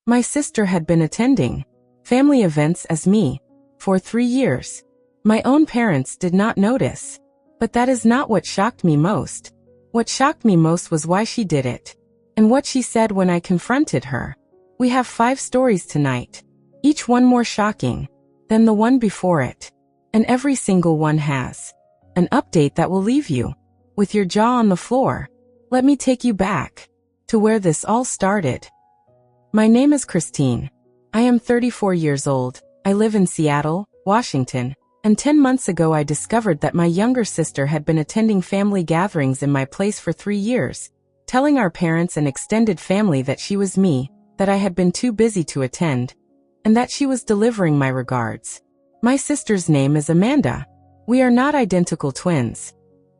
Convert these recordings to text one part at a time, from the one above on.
My sister had been attending family events as me for 3 years. My own parents did not notice. But that is not what shocked me most. What shocked me most was why she did it, and what she said when I confronted her. We have 5 stories tonight, each one more shocking than the one before it. And every single one has an update that will leave you with your jaw on the floor. Let me take you back to where this all started. My name is Christine. I am 34 years old. I live in Seattle, Washington, and 10 months ago I discovered that my younger sister had been attending family gatherings in my place for 3 years, telling our parents and extended family that she was me, that I had been too busy to attend, and that she was delivering my regards. My sister's name is Amanda. We are not identical twins.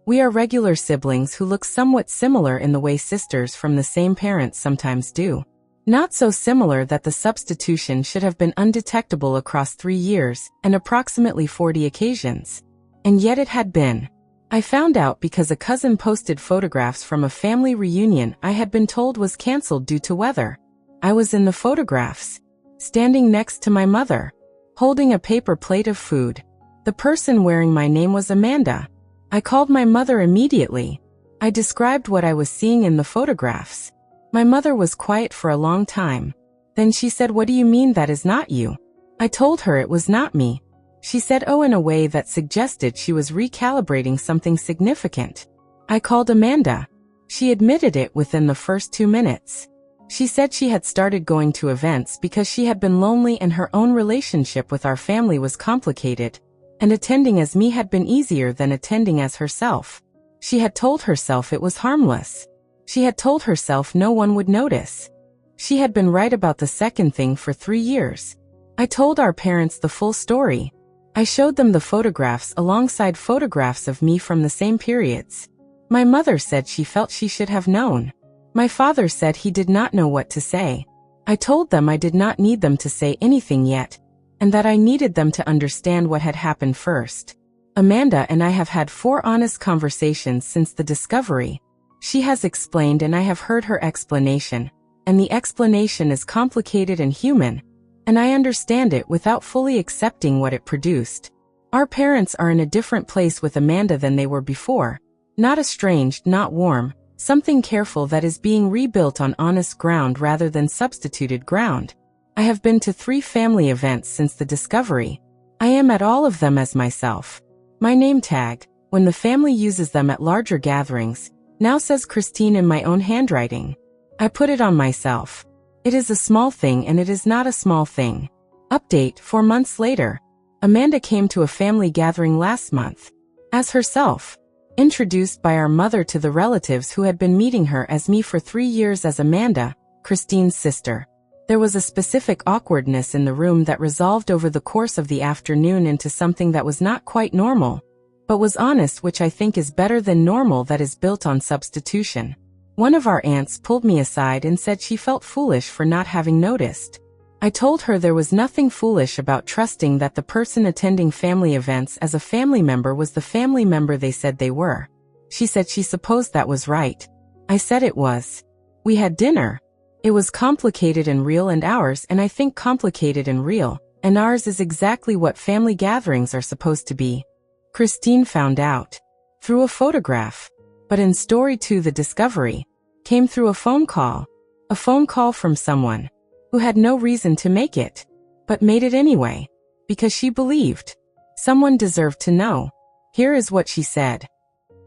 We are regular siblings who look somewhat similar in the way sisters from the same parents sometimes do. Not so similar that the substitution should have been undetectable across 3 years and approximately 40 occasions. And yet it had been. I found out because a cousin posted photographs from a family reunion I had been told was canceled due to weather. I was in the photographs, standing next to my mother, holding a paper plate of food. The person wearing my name was Amanda. I called my mother immediately. I described what I was seeing in the photographs. My mother was quiet for a long time. Then she said, "What do you mean that is not you?" I told her it was not me. She said, "Oh," in a way that suggested she was recalibrating something significant. I called Amanda. She admitted it within the first 2 minutes. She said she had started going to events because she had been lonely and her own relationship with our family was complicated, and attending as me had been easier than attending as herself. She had told herself it was harmless. She had told herself no one would notice. She had been right about the second thing for 3 years. I told our parents the full story. I showed them the photographs alongside photographs of me from the same periods. My mother said she felt she should have known. My father said he did not know what to say. I told them I did not need them to say anything yet, and that I needed them to understand what had happened first. Amanda and I have had 4 honest conversations since the discovery. She has explained and I have heard her explanation, and the explanation is complicated and human, and I understand it without fully accepting what it produced. Our parents are in a different place with Amanda than they were before. Not estranged, not warm, something careful that is being rebuilt on honest ground rather than substituted ground. I have been to 3 family events since the discovery. I am at all of them as myself. My name tag, when the family uses them at larger gatherings, now says Christine in my own handwriting. I put it on myself. It is a small thing and it is not a small thing. Update: 4 months later. Amanda came to a family gathering last month. As herself. Introduced by our mother to the relatives who had been meeting her as me for 3 years as Amanda, Christine's sister. There was a specific awkwardness in the room that resolved over the course of the afternoon into something that was not quite normal, but was honest, which I think is better than normal that is built on substitution. One of our aunts pulled me aside and said she felt foolish for not having noticed. I told her there was nothing foolish about trusting that the person attending family events as a family member was the family member they said they were. She said she supposed that was right. I said it was. We had dinner. It was complicated and real, and ours, and I think complicated and real, and ours is exactly what family gatherings are supposed to be. Christine found out through a photograph, but in story 2 the discovery came through a phone call from someone who had no reason to make it, but made it anyway, because she believed someone deserved to know. Here is what she said.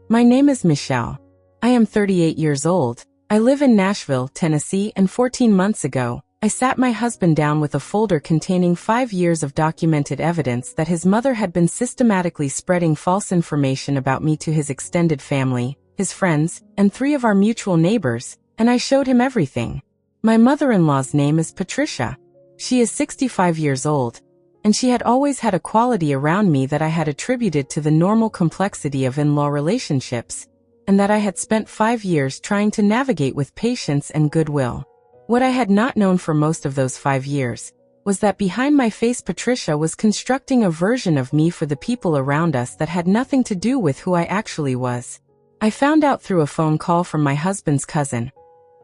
My name is Michelle. I am 38 years old. I live in Nashville, Tennessee, and 14 months ago, I sat my husband down with a folder containing 5 years of documented evidence that his mother had been systematically spreading false information about me to his extended family, his friends, and 3 of our mutual neighbors, and I showed him everything. My mother-in-law's name is Patricia. She is 65 years old, and she had always had a quality around me that I had attributed to the normal complexity of in-law relationships, and that I had spent 5 years trying to navigate with patience and goodwill. What I had not known for most of those 5 years was that behind my face Patricia was constructing a version of me for the people around us that had nothing to do with who I actually was. I found out through a phone call from my husband's cousin,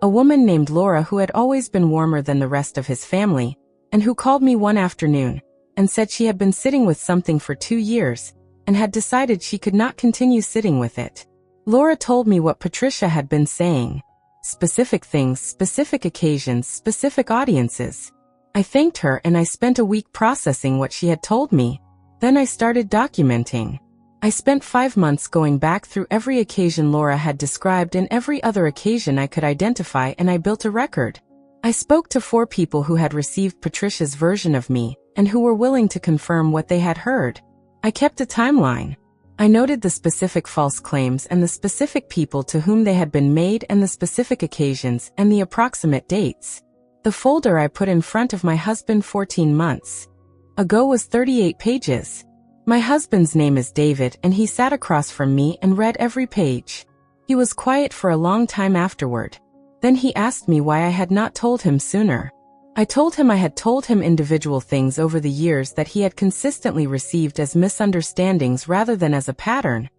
A woman named Laura who had always been warmer than the rest of his family, and who called me one afternoon and said she had been sitting with something for 2 years and had decided she could not continue sitting with it. Laura told me what Patricia had been saying. Specific things, specific occasions, specific audiences. I thanked her and I spent a week processing what she had told me. Then I started documenting. I spent 5 months going back through every occasion Laura had described and every other occasion I could identify, and I built a record. I spoke to 4 people who had received Patricia's version of me and who were willing to confirm what they had heard. I kept a timeline. I noted the specific false claims and the specific people to whom they had been made and the specific occasions and the approximate dates. The folder I put in front of my husband 14 months ago was 38 pages. My husband's name is David, and he sat across from me and read every page. He was quiet for a long time afterward. Then he asked me why I had not told him sooner. I told him I had told him individual things over the years that he had consistently received as misunderstandings rather than as a pattern,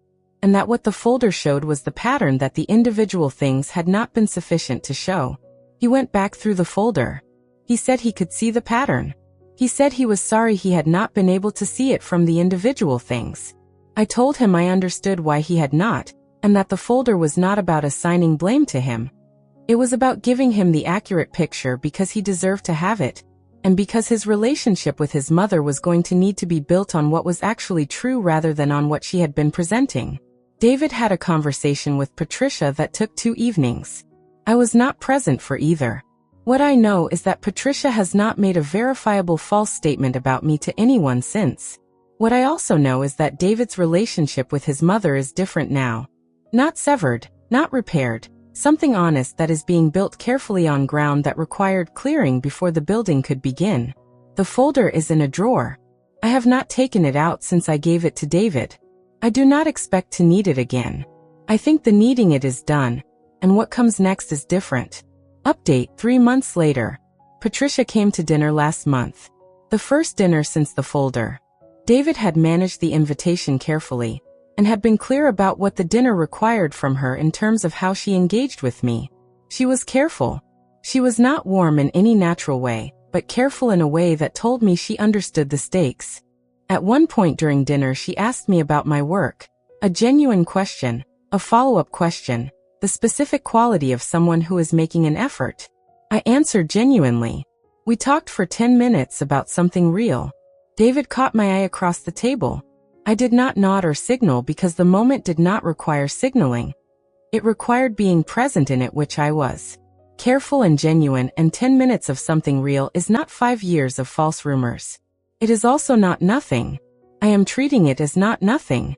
and that what the folder showed was the pattern that the individual things had not been sufficient to show. He went back through the folder. He said he could see the pattern. He said he was sorry he had not been able to see it from the individual things. I told him I understood why he had not, and that the folder was not about assigning blame to him. It was about giving him the accurate picture because he deserved to have it, and because his relationship with his mother was going to need to be built on what was actually true rather than on what she had been presenting. David had a conversation with Patricia that took 2 evenings. I was not present for either. What I know is that Patricia has not made a verifiable false statement about me to anyone since. What I also know is that David's relationship with his mother is different now. Not severed, not repaired, something honest that is being built carefully on ground that required clearing before the building could begin. The folder is in a drawer. I have not taken it out since I gave it to David. I do not expect to need it again. I think the needing it is done, and what comes next is different. Update: 3 months later. Patricia came to dinner last month. The first dinner since the folder. David had managed the invitation carefully, and had been clear about what the dinner required from her in terms of how she engaged with me. She was careful. She was not warm in any natural way, but careful in a way that told me she understood the stakes. At one point during dinner she asked me about my work. A genuine question, a follow-up question, the specific quality of someone who is making an effort. I answered genuinely. We talked for 10 minutes about something real. David caught my eye across the table. I did not nod or signal because the moment did not require signaling. It required being present in it, which I was. Careful and genuine, and 10 minutes of something real is not 5 years of false rumors. It is also not nothing. I am treating it as not nothing.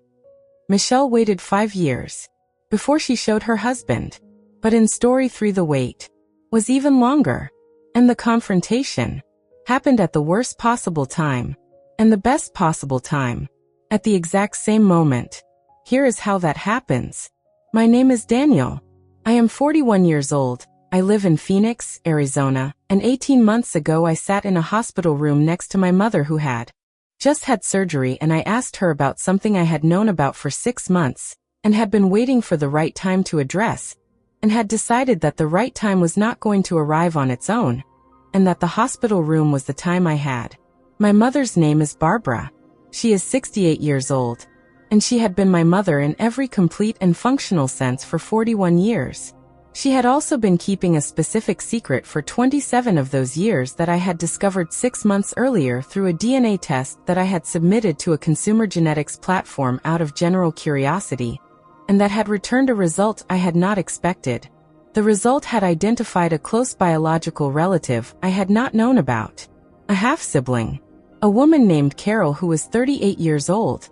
Michelle waited 5 years before she showed her husband. But in story 3 the wait was even longer. And the confrontation happened at the worst possible time, and the best possible time, at the exact same moment. Here is how that happens. My name is Daniel. I am 41 years old. I live in Phoenix, Arizona, and 18 months ago I sat in a hospital room next to my mother who had just had surgery, and I asked her about something I had known about for 6 months, and had been waiting for the right time to address, and had decided that the right time was not going to arrive on its own, and that the hospital room was the time I had. My mother's name is Barbara. She is 68 years old, and she had been my mother in every complete and functional sense for 41 years. She had also been keeping a specific secret for 27 of those years that I had discovered 6 months earlier through a DNA test that I had submitted to a consumer genetics platform out of general curiosity, and that had returned a result I had not expected. The result had identified a close biological relative I had not known about. A half-sibling. A woman named Carol who was 38 years old,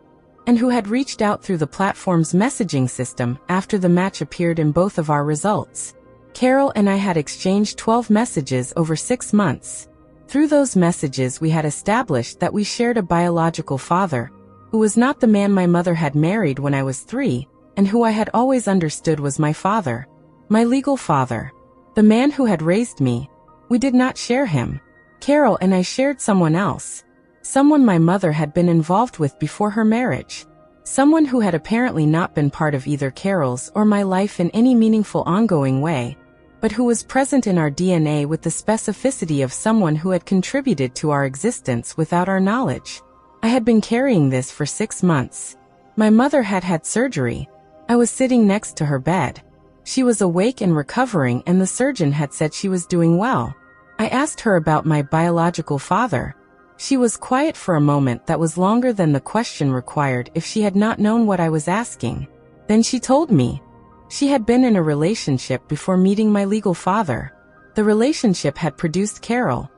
and who had reached out through the platform's messaging system after the match appeared in both of our results. Carol and I had exchanged 12 messages over 6 months. Through those messages we had established that we shared a biological father, who was not the man my mother had married when I was 3, and who I had always understood was my father. My legal father. The man who had raised me. We did not share him. Carol and I shared someone else. Someone my mother had been involved with before her marriage. Someone who had apparently not been part of either Carol's or my life in any meaningful ongoing way. but who was present in our DNA with the specificity of someone who had contributed to our existence without our knowledge. I had been carrying this for 6 months. My mother had had surgery. I was sitting next to her bed. She was awake and recovering, and the surgeon had said she was doing well. I asked her about my biological father. She was quiet for a moment that was longer than the question required if she had not known what I was asking. Then she told me. She had been in a relationship before meeting my legal father. The relationship had produced Carol,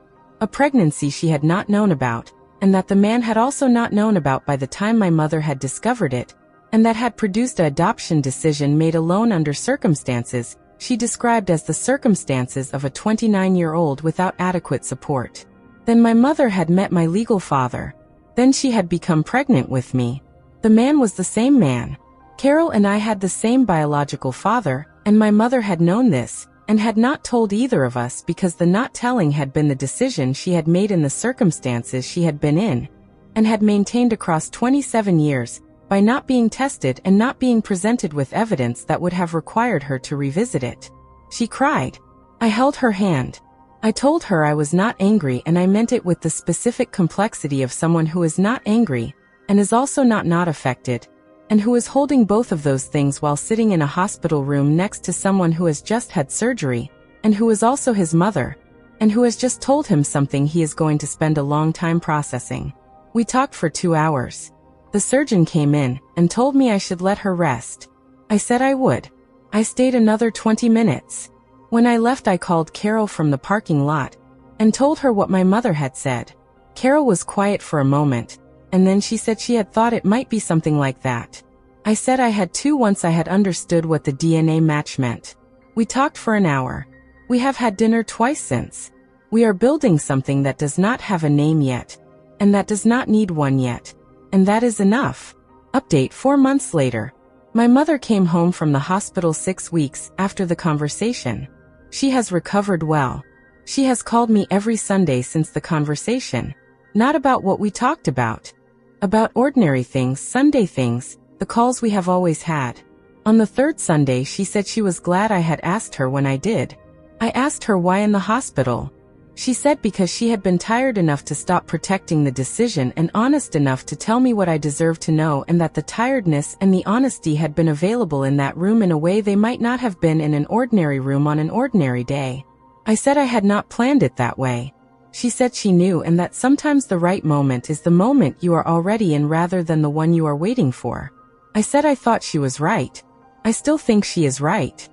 a pregnancy she had not known about, and that the man had also not known about by the time my mother had discovered it, and that had produced an adoption decision made alone under circumstances she described as the circumstances of a 29-year-old without adequate support. Then my mother had met my legal father. Then she had become pregnant with me. The man was the same man. Carol and I had the same biological father, and my mother had known this, and had not told either of us because the not telling had been the decision she had made in the circumstances she had been in, and had maintained across 27 years, by not being tested and not being presented with evidence that would have required her to revisit it. She cried. I held her hand. I told her I was not angry, and I meant it with the specific complexity of someone who is not angry, and is also not affected, and who is holding both of those things while sitting in a hospital room next to someone who has just had surgery, and who is also his mother, and who has just told him something he is going to spend a long time processing. We talked for 2 hours. The surgeon came in and told me I should let her rest. I said I would. I stayed another 20 minutes. When I left, I called Carol from the parking lot and told her what my mother had said. Carol was quiet for a moment, and then she said she had thought it might be something like that. I said I had too once I had understood what the DNA match meant. We talked for an hour. We have had dinner twice since. We are building something that does not have a name yet, and that does not need one yet. And that is enough. Update 4 months later. My mother came home from the hospital 6 weeks after the conversation. She has recovered well. She has called me every Sunday since the conversation. Not about what we talked about. About ordinary things, Sunday things, the calls we have always had. On the 3rd Sunday, she said she was glad I had asked her when I did. I asked her why in the hospital. She said because she had been tired enough to stop protecting the decision and honest enough to tell me what I deserved to know, and that the tiredness and the honesty had been available in that room in a way they might not have been in an ordinary room on an ordinary day. I said I had not planned it that way. She said she knew, and that sometimes the right moment is the moment you are already in rather than the one you are waiting for. I said I thought she was right. I still think she is right.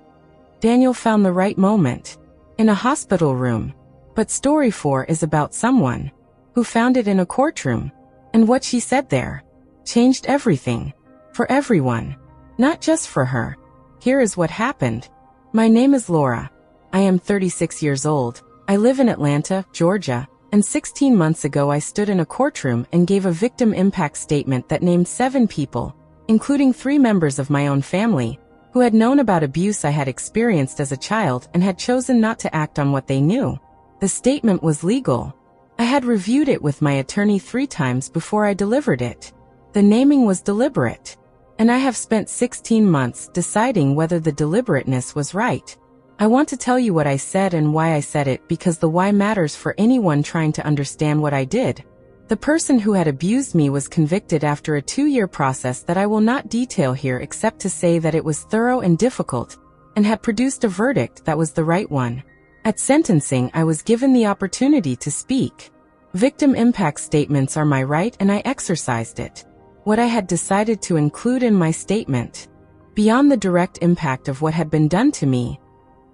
Daniel found the right moment. In a hospital room. But story 4 is about someone who found it in a courtroom. And what she said there changed everything. For everyone. Not just for her. Here is what happened. My name is Laura. I am 36 years old. I live in Atlanta, Georgia, and 16 months ago I stood in a courtroom and gave a victim impact statement that named 7 people, including 3 members of my own family, who had known about abuse I had experienced as a child and had chosen not to act on what they knew. The statement was legal. I had reviewed it with my attorney 3 times before I delivered it. The naming was deliberate. And I have spent 16 months deciding whether the deliberateness was right. I want to tell you what I said and why I said it, because the why matters for anyone trying to understand what I did. The person who had abused me was convicted after a 2-year process that I will not detail here except to say that it was thorough and difficult, and had produced a verdict that was the right one. At sentencing, I was given the opportunity to speak. Victim impact statements are my right, and I exercised it. What I had decided to include in my statement, beyond the direct impact of what had been done to me,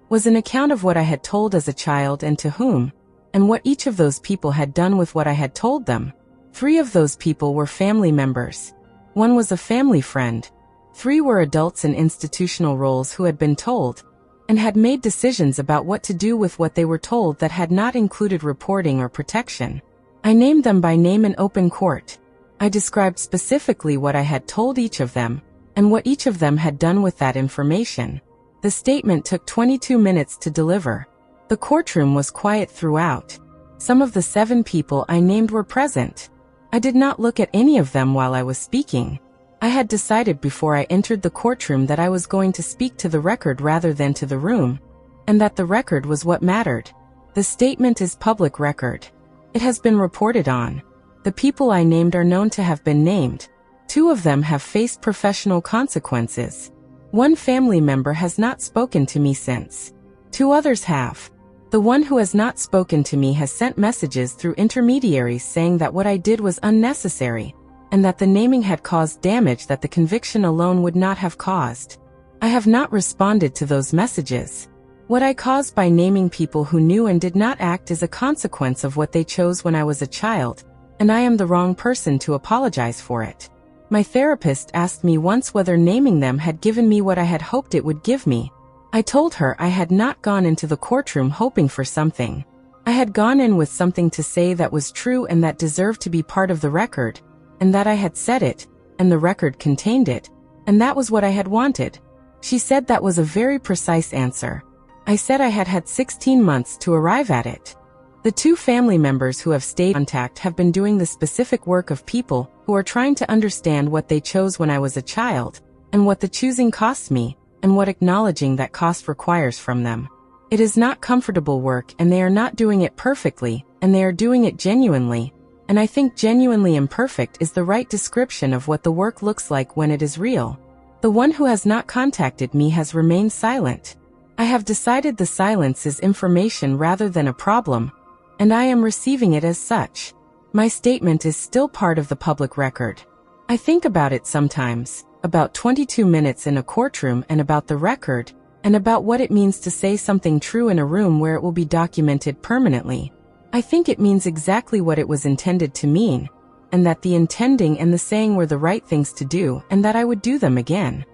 was an account of what I had told as a child and to whom, and what each of those people had done with what I had told them. 3 of those people were family members. 1 was a family friend. 3 were adults in institutional roles who had been told, and had made decisions about what to do with what they were told that had not included reporting or protection. I named them by name in open court. I described specifically what I had told each of them, and what each of them had done with that information. The statement took 22 minutes to deliver. The courtroom was quiet throughout. Some of the 7 people I named were present. I did not look at any of them while I was speaking. I had decided before I entered the courtroom that I was going to speak to the record rather than to the room, and that the record was what mattered. The statement is public record. It has been reported on. The people I named are known to have been named. 2 of them have faced professional consequences. 1 family member has not spoken to me since. 2 others have. The one who has not spoken to me has sent messages through intermediaries saying that what I did was unnecessary, and that the naming had caused damage that the conviction alone would not have caused. I have not responded to those messages. What I caused by naming people who knew and did not act is a consequence of what they chose when I was a child, and I am the wrong person to apologize for it. My therapist asked me once whether naming them had given me what I had hoped it would give me. I told her I had not gone into the courtroom hoping for something. I had gone in with something to say that was true and that deserved to be part of the record, and that I had said it, and the record contained it, and that was what I had wanted. She said that was a very precise answer. I said I had had 16 months to arrive at it. The 2 family members who have stayed in contact have been doing the specific work of people who are trying to understand what they chose when I was a child, and what the choosing costs me, and what acknowledging that cost requires from them. It is not comfortable work, and they are not doing it perfectly, and they are doing it genuinely, and I think genuinely imperfect is the right description of what the work looks like when it is real. The one who has not contacted me has remained silent. I have decided the silence is information rather than a problem, and I am receiving it as such. My statement is still part of the public record. I think about it sometimes, about 22 minutes in a courtroom, and about the record, and about what it means to say something true in a room where it will be documented permanently. I think it means exactly what it was intended to mean, and that the intending and the saying were the right things to do, and that I would do them again.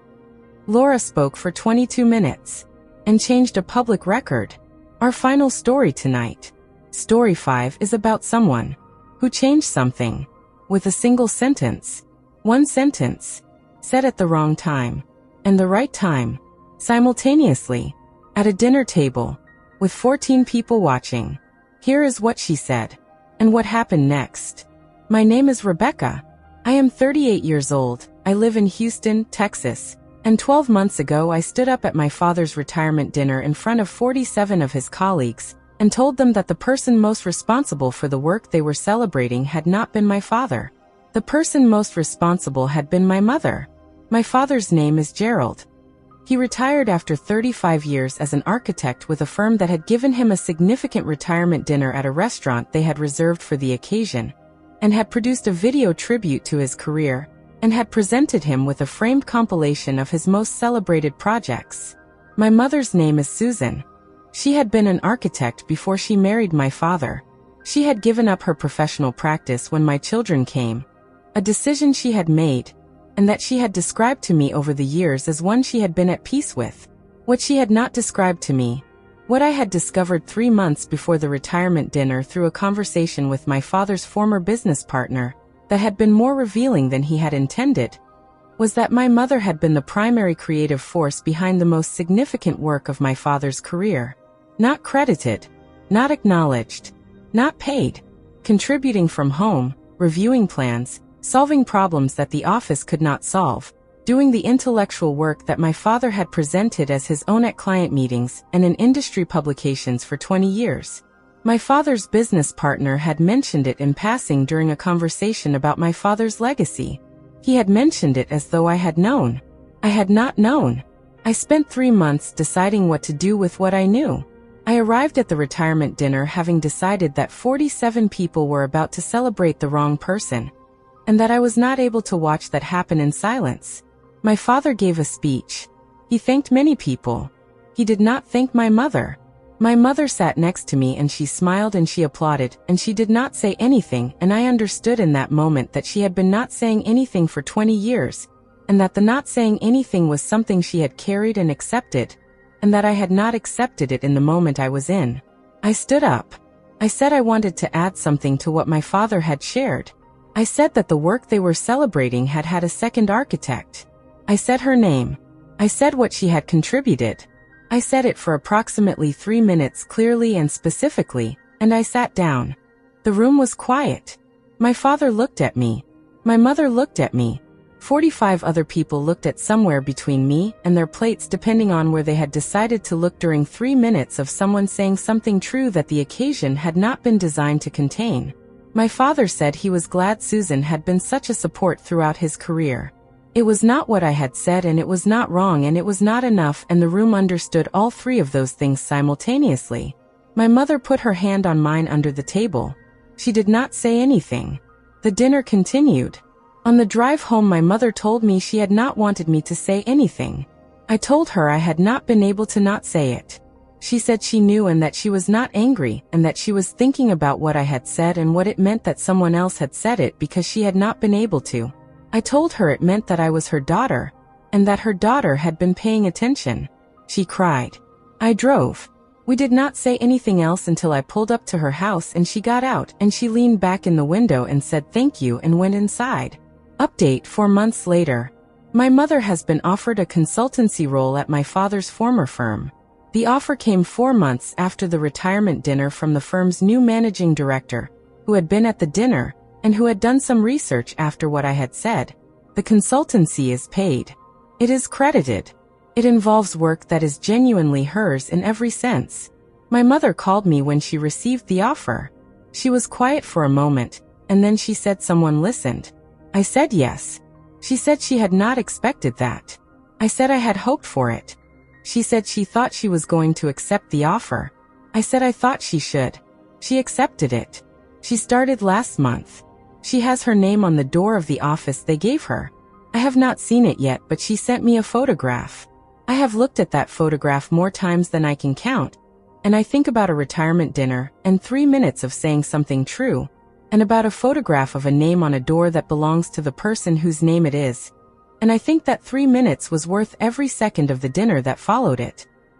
Laura spoke for 22 minutes, and changed a public record. Our final story tonight. Story 5 is about someone who changed something with a single sentence. One sentence, said at the wrong time, and the right time, simultaneously, at a dinner table, with 14 people watching. Here is what she said, and what happened next. My name is Rebecca. I am 38 years old. I live in Houston, Texas, and 12 months ago I stood up at my father's retirement dinner in front of 47 of his colleagues, and told them that the person most responsible for the work they were celebrating had not been my father. The person most responsible had been my mother. My father's name is Gerald. He retired after 35 years as an architect with a firm that had given him a significant retirement dinner at a restaurant they had reserved for the occasion, and had produced a video tribute to his career, and had presented him with a framed compilation of his most celebrated projects. My mother's name is Susan. She had been an architect before she married my father. She had given up her professional practice when my children came, a decision she had made, and that she had described to me over the years as one she had been at peace with. What she had not described to me, what I had discovered 3 months before the retirement dinner through a conversation with my father's former business partner, that had been more revealing than he had intended, was that my mother had been the primary creative force behind the most significant work of my father's career. Not credited, not acknowledged, not paid, contributing from home, reviewing plans, solving problems that the office could not solve, doing the intellectual work that my father had presented as his own at client meetings and in industry publications for 20 years. My father's business partner had mentioned it in passing during a conversation about my father's legacy. He had mentioned it as though I had known. I had not known. I spent 3 months deciding what to do with what I knew. I arrived at the retirement dinner having decided that 47 people were about to celebrate the wrong person, and that I was not able to watch that happen in silence. My father gave a speech. He thanked many people. He did not thank my mother. My mother sat next to me and she smiled and she applauded, and she did not say anything, and I understood in that moment that she had been not saying anything for 20 years, and that the not saying anything was something she had carried and accepted, and that I had not accepted it in the moment I was in. I stood up. I said I wanted to add something to what my father had shared. I said that the work they were celebrating had had a second architect. I said her name. I said what she had contributed. I said it for approximately 3 minutes clearly and specifically, and I sat down. The room was quiet. My father looked at me. My mother looked at me. 45 other people looked at somewhere between me and their plates depending on where they had decided to look during 3 minutes of someone saying something true that the occasion had not been designed to contain. My father said he was glad Susan had been such a support throughout his career. It was not what I had said, and it was not wrong, and it was not enough, and the room understood all three of those things simultaneously. My mother put her hand on mine under the table. She did not say anything. The dinner continued. On the drive home, my mother told me she had not wanted me to say anything. I told her I had not been able to not say it. She said she knew and that she was not angry and that she was thinking about what I had said and what it meant that someone else had said it because she had not been able to. I told her it meant that I was her daughter and that her daughter had been paying attention. She cried. I drove. We did not say anything else until I pulled up to her house and she got out and she leaned back in the window and said thank you and went inside. Update 4 months later. My mother has been offered a consultancy role at my father's former firm. The offer came 4 months after the retirement dinner from the firm's new managing director, who had been at the dinner and who had done some research after what I had said. The consultancy is paid. It is credited. It involves work that is genuinely hers in every sense. My mother called me when she received the offer. She was quiet for a moment, and then she said someone listened. I said yes. She said she had not expected that. I said I had hoped for it. She said she thought she was going to accept the offer. I said I thought she should. She accepted it. She started last month. She has her name on the door of the office they gave her. I have not seen it yet, but she sent me a photograph. I have looked at that photograph more times than I can count, and I think about a retirement dinner and 3 minutes of saying something true, and about a photograph of a name on a door that belongs to the person whose name it is. And I think that 3 minutes was worth every second of the dinner that followed it.